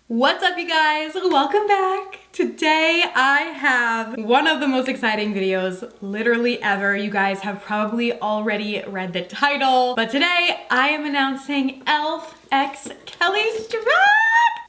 What's up, you guys? Welcome back. Today I have one of the most exciting videos literally ever. You guys have probably already read the title, but today I am announcing E.L.F. x Kelly Strack.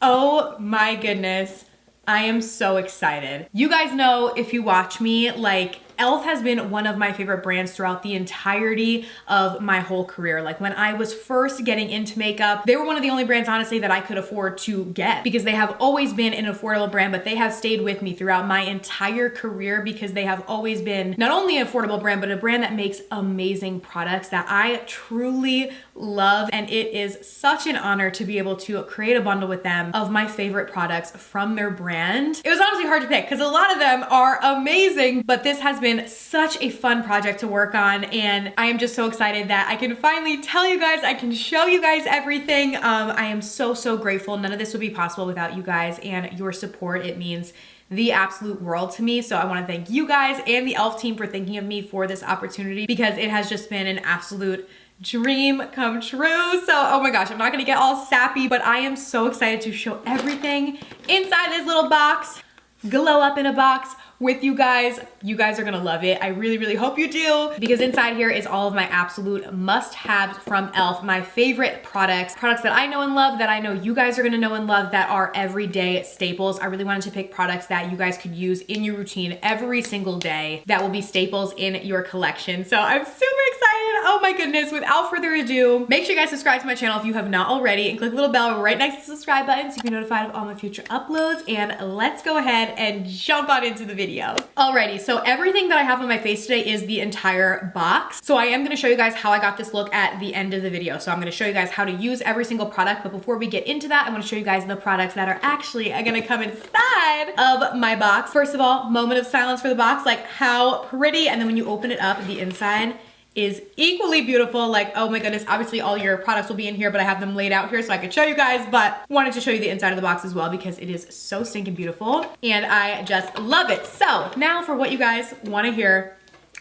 Oh my goodness. I am so excited. You guys know, if you watch me, like, E.L.F. has been one of my favorite brands throughout the entirety of my whole career. Like, when I was first getting into makeup, they were one of the only brands, honestly, that I could afford to get because they have always been an affordable brand, but they have stayed with me throughout my entire career because they have always been not only an affordable brand, but a brand that makes amazing products that I truly love. And it is such an honor to be able to create a bundle with them of my favorite products from their brand. It was honestly hard to pick because a lot of them are amazing, but this has been such a fun project to work on, and I am just so excited that I can finally tell you guys, I can show you guys everything. I am so grateful. None of this would be possible without you guys and your support. It means the absolute world to me. So I want to thank you guys and the E.L.F. team for thinking of me for this opportunity because it has just been an absolute dream come true. So, oh my gosh, I'm not gonna get all sappy, but I am so excited to show everything inside this little box, glow up in a box with you guys. You guys are gonna love it. I really hope you do, because inside here is all of my absolute must-haves from E.L.F. My favorite products that I know and love, that I know you guys are gonna know and love, that are everyday staples. I really wanted to pick products that you guys could use in your routine every single day that will be staples in your collection. So I'm super excited. Oh my goodness. Without further ado, make sure you guys subscribe to my channel if you have not already, and click the little bell right next to the subscribe button so you can be notified of all my future uploads. And let's go ahead and jump on into the video. Alrighty, so everything that I have on my face today is the entire box. So I am gonna show you guys how I got this look at the end of the video. So I'm gonna show you guys how to use every single product, but before we get into that, I wanna show you guys the products that are actually gonna come inside of my box. First of all, moment of silence for the box. Like, how pretty, and then when you open it up, the inside is equally beautiful. Like, oh my goodness, obviously all your products will be in here, but I have them laid out here so I could show you guys, but wanted to show you the inside of the box as well because it is so stinking beautiful and I just love it. So now for what you guys want to hear,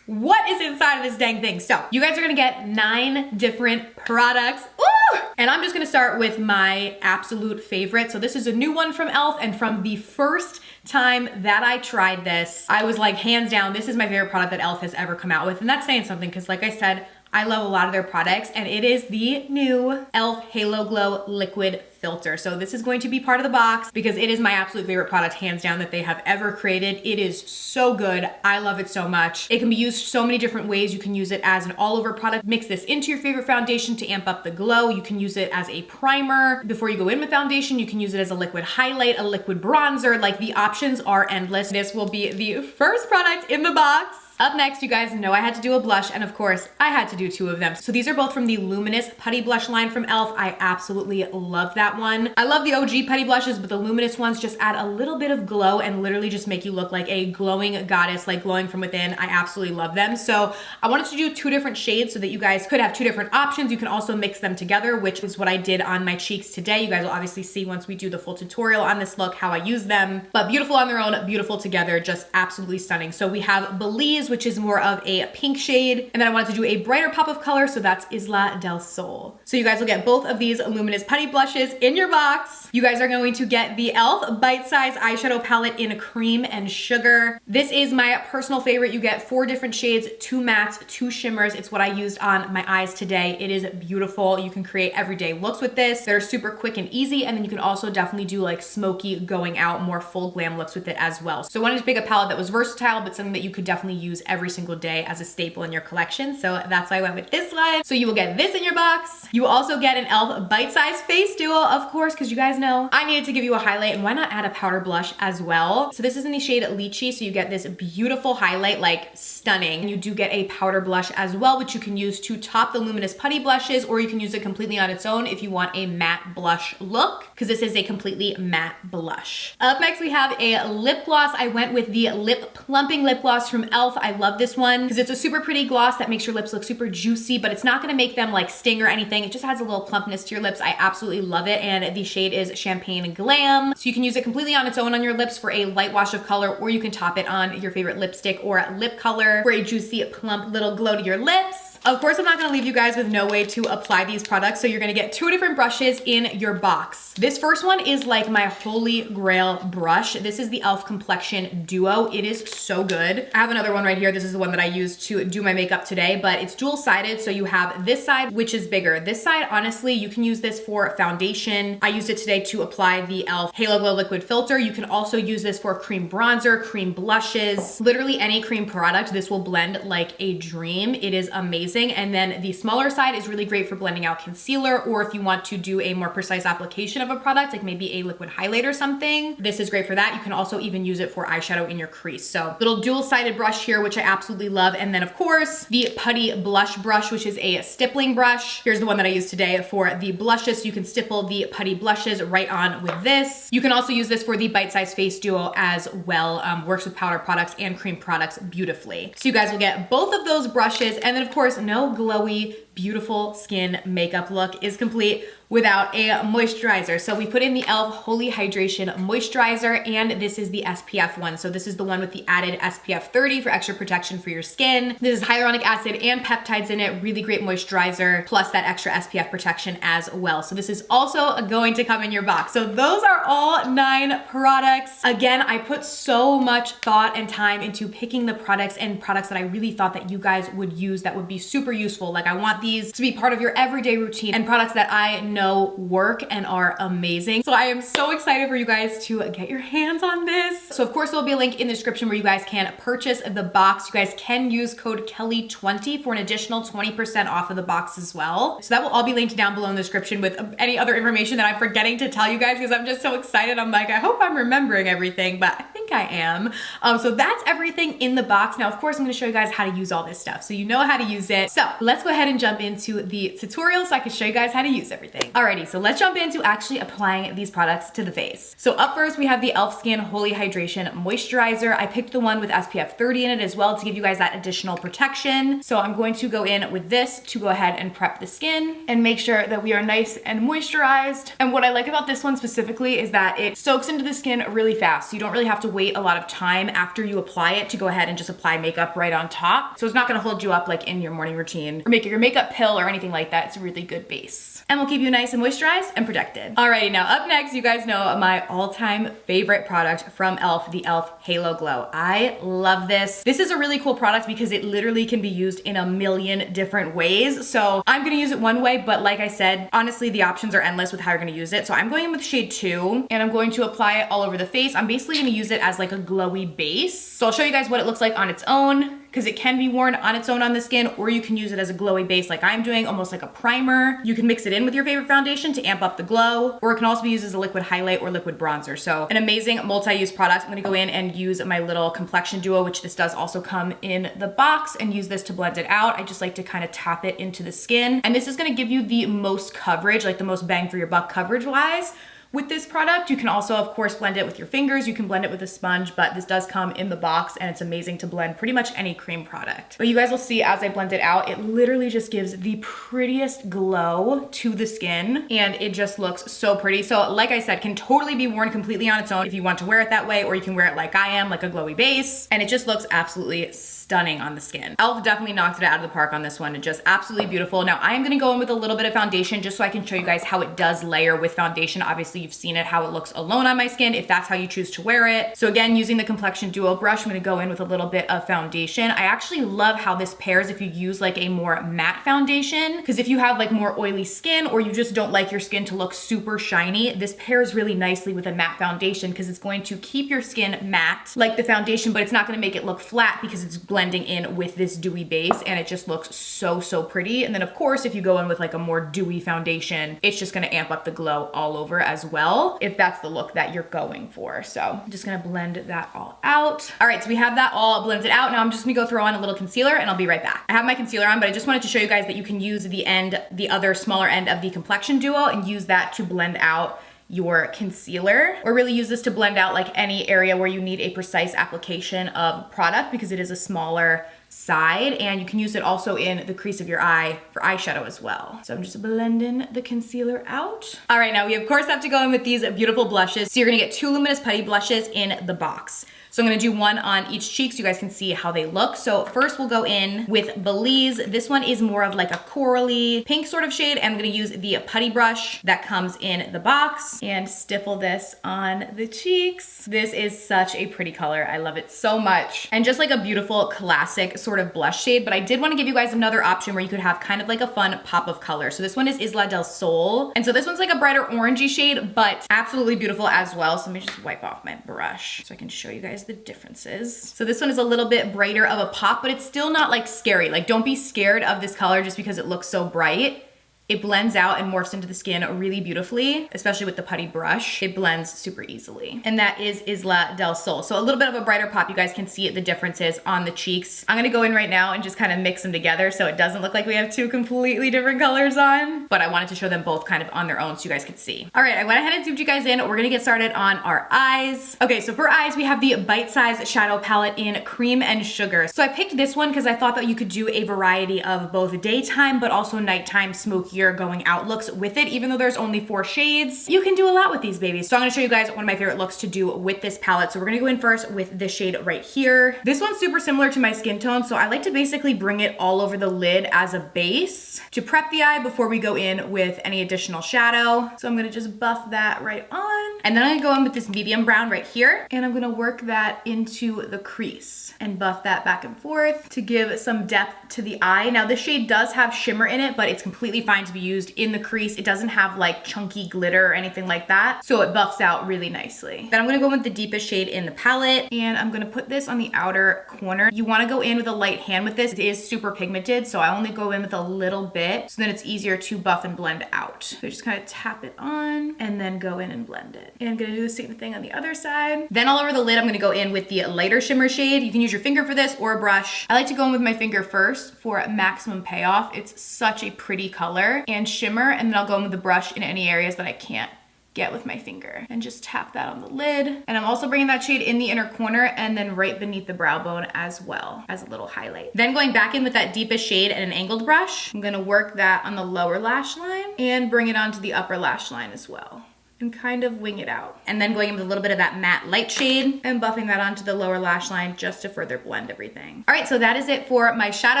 what is inside of this dang thing? So you guys are gonna get 9 different products. Ooh! And I'm just gonna start with my absolute favorite. So this is a new one from E.L.F. and from the first time that I tried this, I was like, hands down, this is my favorite product that E.L.F. has ever come out with. And that's saying something because, like I said, I love a lot of their products, and it is the new E.L.F. Halo Glow Liquid Filter. So this is going to be part of the box because it is my absolute favorite product, hands down, that they have ever created. It is so good. I love it so much. It can be used so many different ways. You can use it as an all-over product. Mix this into your favorite foundation to amp up the glow. You can use it as a primer before you go in with foundation. You can use it as a liquid highlight, a liquid bronzer. Like, the options are endless. This will be the first product in the box. Up next, you guys know I had to do a blush, and of course, I had to do 2 of them. So these are both from the Luminous Putty Blush line from E.L.F. I absolutely love that one. I love the OG Putty blushes, but the Luminous ones just add a little bit of glow and literally just make you look like a glowing goddess, like glowing from within. I absolutely love them. So I wanted to do 2 different shades so that you guys could have 2 different options. You can also mix them together, which is what I did on my cheeks today. You guys will obviously see once we do the full tutorial on this look how I use them, but beautiful on their own, beautiful together, just absolutely stunning. So we have Belize, which is more of a pink shade, and then I wanted to do a brighter pop of color, so that's Isla del Sol. So you guys will get both of these Luminous Putty blushes in your box. You guys are going to get the E.L.F. Bite Size Eyeshadow Palette in Cream and Sugar. This is my personal favorite. You get 4 different shades, 2 mattes, 2 shimmers. It's what I used on my eyes today. It is beautiful. You can create everyday looks with this. They're super quick and easy, and then you can also definitely do like smoky, going out, more full glam looks with it as well. So I wanted to pick a palette that was versatile, but something that you could definitely use every single day as a staple in your collection. So that's why I went with this one. So you will get this in your box. You will also get an E.L.F. Bite Size Face Duo, of course, because you guys know I needed to give you a highlight, and why not add a powder blush as well? So this is in the shade Lychee. So you get this beautiful highlight, like stunning. You do get a powder blush as well, which you can use to top the Luminous Putty blushes, or you can use it completely on its own if you want a matte blush look, because this is a completely matte blush. Up next, we have a lip gloss. I went with the Lip Plumping lip gloss from E.L.F. I love this one because it's a super pretty gloss that makes your lips look super juicy, but it's not gonna make them like sting or anything. It just adds a little plumpness to your lips. I absolutely love it, and the shade is Champagne Glam. So you can use it completely on its own on your lips for a light wash of color, or you can top it on your favorite lipstick or lip color for a juicy, plump little glow to your lips. Of course, I'm not gonna leave you guys with no way to apply these products, so you're gonna get 2 different brushes in your box. This first one is like my holy grail brush. This is the E.L.F. Complexion Duo. It is so good. I have another one right here. This is the one that I used to do my makeup today, but it's dual-sided, so you have this side, which is bigger. This side, honestly, you can use this for foundation. I used it today to apply the E.L.F. Halo Glow Liquid Filter. You can also use this for cream bronzer, cream blushes, literally any cream product. This will blend like a dream. It is amazing. And then the smaller side is really great for blending out concealer, or if you want to do a more precise application of a product, like maybe a liquid highlight or something, this is great for that. You can also even use it for eyeshadow in your crease. So little dual-sided brush here, which I absolutely love. And then of course, the Putty blush brush, which is a stippling brush. Here's the one that I used today for the blushes. So you can stipple the Putty blushes right on with this. You can also use this for the bite-sized face duo as well. Works with powder products and cream products beautifully. So you guys will get both of those brushes. And then of course, no glowy, beautiful skin makeup look is complete without a moisturizer. So we put in the E.L.F. Holy Hydration Moisturizer, and this is the SPF one. So this is the one with the added SPF 30 for extra protection for your skin. This is hyaluronic acid and peptides in it, really great moisturizer, plus that extra SPF protection as well. So this is also going to come in your box. So those are all 9 products. Again, I put so much thought and time into picking the products and products that I really thought that you guys would use that would be super useful. Like I want these to be part of your everyday routine and products that I know work and are amazing. So I am so excited for you guys to get your hands on this. So of course, there'll be a link in the description where you guys can purchase the box. You guys can use code Kelly20 for an additional 20% off of the box as well. So that will all be linked down below in the description with any other information that I'm forgetting to tell you guys, because I'm just so excited. I'm like, I hope I'm remembering everything, but I think I am. So that's everything in the box. Now, of course, I'm gonna show you guys how to use all this stuff, so you know how to use it. So let's go ahead and jump into the tutorial so I can show you guys how to use everything. Alrighty, so let's jump into actually applying these products to the face. So up first, we have the E.L.F. Skin Holy Hydration Moisturizer. I picked the one with SPF 30 in it as well to give you guys that additional protection. So I'm going to go in with this to go ahead and prep the skin and make sure that we are nice and moisturized. And what I like about this one specifically is that it soaks into the skin really fast. So you don't really have to wait a lot of time after you apply it to go ahead and just apply makeup right on top. So it's not gonna hold you up like in your morning routine or make your makeup pill or anything like that. It's a really good base and will keep you nice and moisturized and protected. Alrighty, now up next, you guys know my all-time favorite product from E.L.F., the E.L.F. Halo Glow. I love this. This is a really cool product because it literally can be used in a million different ways. So I'm gonna use it one way, but like I said, honestly, the options are endless with how you're gonna use it. So I'm going in with shade 2 and I'm going to apply it all over the face. I'm basically gonna use it as like a glowy base. So I'll show you guys what it looks like on its own, because it can be worn on its own on the skin, or you can use it as a glowy base like I'm doing, almost like a primer. You can mix it in with your favorite foundation to amp up the glow, or it can also be used as a liquid highlight or liquid bronzer. So an amazing multi-use product. I'm gonna go in and use my little Complexion Duo, which this does also come in the box, and use this to blend it out. I just like to kind of tap it into the skin. And this is gonna give you the most coverage, like the most bang for your buck coverage-wise. With this product, you can also, of course, blend it with your fingers. You can blend it with a sponge, but this does come in the box and it's amazing to blend pretty much any cream product. But you guys will see as I blend it out, it literally just gives the prettiest glow to the skin and it just looks so pretty. So like I said, can totally be worn completely on its own if you want to wear it that way, or you can wear it like I am, like a glowy base, and it just looks absolutely stunning on the skin. E.L.F. definitely knocked it out of the park on this one. It's just absolutely beautiful. Now I'm gonna go in with a little bit of foundation just so I can show you guys how it does layer with foundation. Obviously you've seen it, how it looks alone on my skin, if that's how you choose to wear it. So again, using the Complexion Duo brush, I'm gonna go in with a little bit of foundation. I actually love how this pairs if you use like a more matte foundation, because if you have like more oily skin or you just don't like your skin to look super shiny, this pairs really nicely with a matte foundation because it's going to keep your skin matte like the foundation, but it's not gonna make it look flat because it's blending in with this dewy base, and it just looks so, so pretty. And then of course, if you go in with like a more dewy foundation, it's just gonna amp up the glow all over as well, if that's the look that you're going for. So I'm just gonna blend that all out. All right, so we have that all blended out. Now I'm just gonna go throw on a little concealer and I'll be right back. I have my concealer on, but I just wanted to show you guys that you can use the other smaller end of the Complexion Duo and use that to blend out your concealer, or really use this to blend out like any area where you need a precise application of product, because it is a smaller side, and you can use it also in the crease of your eye for eyeshadow as well. So I'm just blending the concealer out. All right, now we of course have to go in with these beautiful blushes. So you're gonna get 2 Luminous Putty blushes in the box. So I'm gonna do one on each cheek so you guys can see how they look. So first we'll go in with Belize. This one is more of like a corally pink sort of shade. And I'm gonna use the Putty brush that comes in the box and stipple this on the cheeks. This is such a pretty color. I love it so much. And just like a beautiful classic sort of blush shade, but I did want to give you guys another option where you could have kind of like a fun pop of color. So this one is Isla del Sol. And so this one's like a brighter orangey shade, but absolutely beautiful as well. So let me just wipe off my brush so I can show you guys the differences. So this one is a little bit brighter of a pop, but it's still not like scary. Like don't be scared of this color just because it looks so bright. It blends out and morphs into the skin really beautifully, especially with the Putty brush. It blends super easily. And that is Isla del Sol. So a little bit of a brighter pop. You guys can see the differences on the cheeks. I'm gonna go in right now and just kind of mix them together so it doesn't look like we have two completely different colors on, but I wanted to show them both kind of on their own so you guys could see. All right, I went ahead and zoomed you guys in. We're gonna get started on our eyes. Okay, so for eyes, we have the Bite Size Shadow Palette in Cream and Sugar. So I picked this one because I thought that you could do a variety of both daytime, but also nighttime smokier going out looks with it. Even though there's only 4 shades, you can do a lot with these babies. So I'm gonna show you guys one of my favorite looks to do with this palette. So we're gonna go in first with the shade right here. This one's super similar to my skin tone, so I like to basically bring it all over the lid as a base to prep the eye before we go in with any additional shadow. So I'm gonna just buff that right on. And then I'm gonna go in with this medium brown right here, and I'm gonna work that into the crease and buff that back and forth to give some depth to the eye. Now this shade does have shimmer in it, but it's completely fine to be used in the crease. It doesn't have like chunky glitter or anything like that, so it buffs out really nicely. Then I'm gonna go with the deepest shade in the palette, and I'm gonna put this on the outer corner. You wanna go in with a light hand with this. It is super pigmented, so I only go in with a little bit, so then it's easier to buff and blend out. So just kind of tap it on and then go in and blend it. And I'm gonna do the same thing on the other side. Then all over the lid, I'm gonna go in with the lighter shimmer shade. You can use your finger for this or a brush. I like to go in with my finger first for maximum payoff. It's such a pretty color and shimmer, and then I'll go in with the brush in any areas that I can't get with my finger and just tap that on the lid. And I'm also bringing that shade in the inner corner and then right beneath the brow bone as well as a little highlight. Then going back in with that deepest shade and an angled brush, I'm gonna work that on the lower lash line and bring it onto the upper lash line as well, and kind of wing it out. And then going in with a little bit of that matte light shade and buffing that onto the lower lash line just to further blend everything. All right, so that is it for my shadow.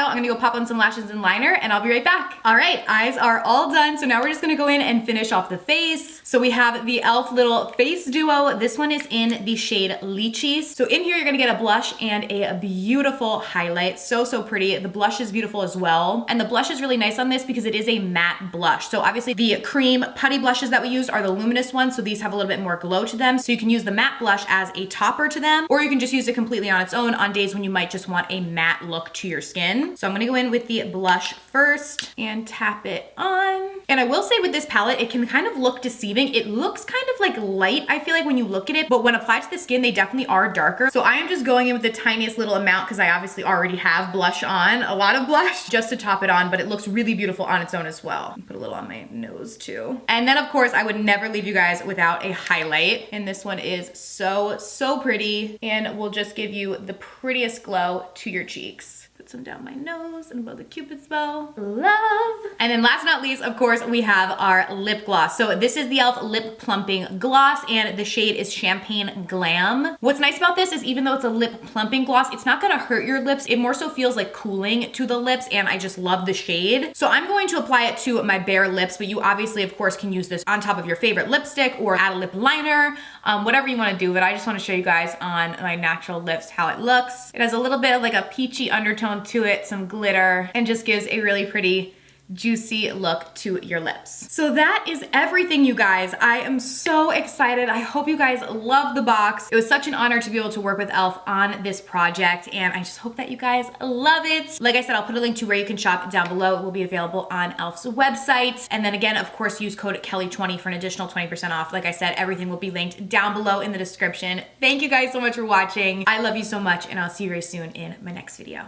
I'm gonna go pop on some lashes and liner, and I'll be right back. All right, eyes are all done. So now we're just gonna go in and finish off the face. So we have the E.L.F. little face duo. This one is in the shade Lychee. So in here, you're gonna get a blush and a beautiful highlight. So, so pretty. The blush is beautiful as well. And the blush is really nice on this because it is a matte blush. So obviously the cream Putty blushes that we used are the Luminous ones, so these have a little bit more glow to them. So you can use the matte blush as a topper to them, or you can just use it completely on its own on days when you might just want a matte look to your skin. So I'm gonna go in with the blush first and tap it on. And I will say with this palette, it can kind of look deceiving. It looks kind of like light, I feel like, when you look at it, but when applied to the skin, they definitely are darker. So I am just going in with the tiniest little amount because I obviously already have blush on, a lot of blush, just to top it on, but it looks really beautiful on its own as well. Put a little on my nose too. And then of course, I would never leave you guys without a highlight. And this one is so, so pretty and will just give you the prettiest glow to your cheeks. Put some down my nose and above the Cupid's bow. Love. And then last but not least, of course, we have our lip gloss. So this is the E.L.F. Lip Plumping Gloss, and the shade is Champagne Glam. What's nice about this is even though it's a lip plumping gloss, it's not gonna hurt your lips. It more so feels like cooling to the lips, and I just love the shade. So I'm going to apply it to my bare lips, but you obviously, of course, can use this on top of your favorite lipstick or add a lip liner, whatever you wanna do, but I just wanna show you guys on my natural lips how it looks. It has a little bit of like a peachy undertone to it, some glitter, and just gives a really pretty juicy look to your lips. So that is everything, you guys. I am so excited. I hope you guys love the box. It was such an honor to be able to work with E.L.F. on this project, and I just hope that you guys love it. Like I said, I'll put a link to where you can shop down below. It will be available on E.L.F.'s website. And then again, of course, use code Kelly20 for an additional 20% off. Like I said, everything will be linked down below in the description. Thank you guys so much for watching. I love you so much, and I'll see you very soon in my next video.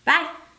Bye.